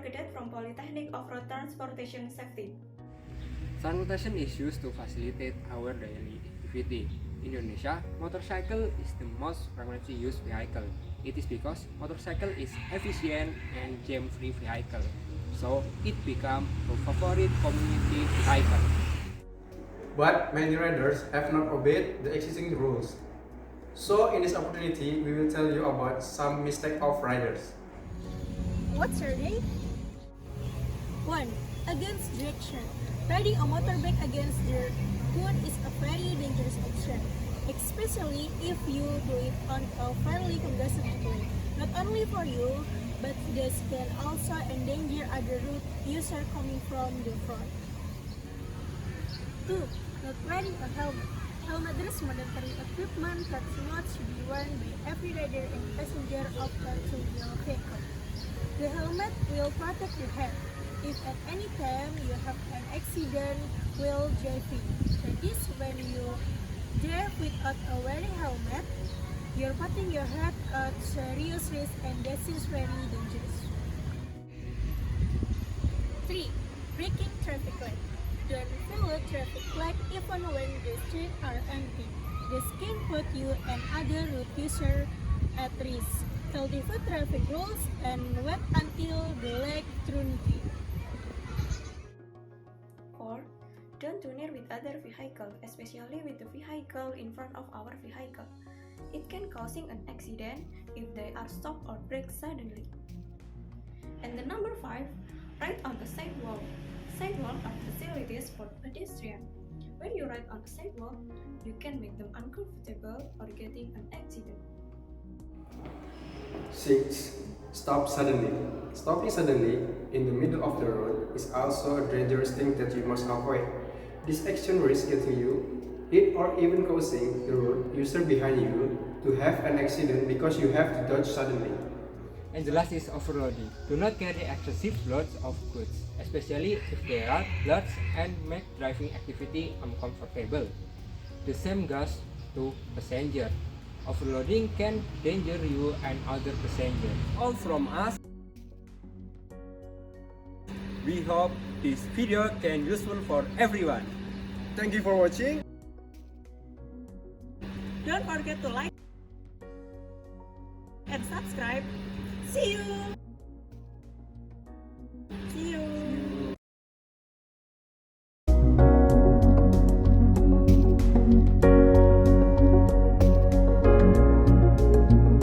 graduate from Polytechnic of Road Transportation Safety. Transportation is used to facilitate our daily activity. In Indonesia, motorcycle is the most frequently used vehicle. It is because motorcycle is efficient and jam-free vehicle, so it became a favorite community vehicle. But many riders have not obeyed the existing rules. So in this opportunity, we will tell you about some mistakes of riders. What's your name? 1. Against direction. Riding a motorbike against the road is a very dangerous option, especially if you do it on a fairly congested way. Not only for you, but this can also endanger other road users coming from the front. 2. Not wearing a helmet. Helmet is mandatory equipment that should be worn by every rider and passenger of a two-wheel vehicle. The helmet will protect your head. If at any time you have an accident while driving, that is when you drive without a wearing helmet, you're putting your head at serious risk and that is very dangerous. 3. Breaking traffic light. Don't follow traffic light even when the streets are empty. This can put you and other road users at risk. Follow traffic rules and wait until the light turns green. 4. Don't too near with other vehicles, especially with the vehicle in front of our vehicle. It can causing an accident if they are stopped or brake suddenly. And the number 5, ride on the sidewalk. Sidewalks are facilities for pedestrians. When you ride on a sidewalk, you can make them uncomfortable or getting an accident. 6. Stop suddenly. Stopping suddenly in the middle of the road is also a dangerous thing that you must avoid. This action risks getting you hit or even causing the road user behind you to have an accident because you have to dodge suddenly. And the last is overloading. Do not carry excessive loads of goods, especially if they are large and make driving activity uncomfortable. The same goes to passengers. Overloading can danger you and other passengers. All from us. We hope this video can useful for everyone. Thank you for watching. Don't forget to like and subscribe. See you!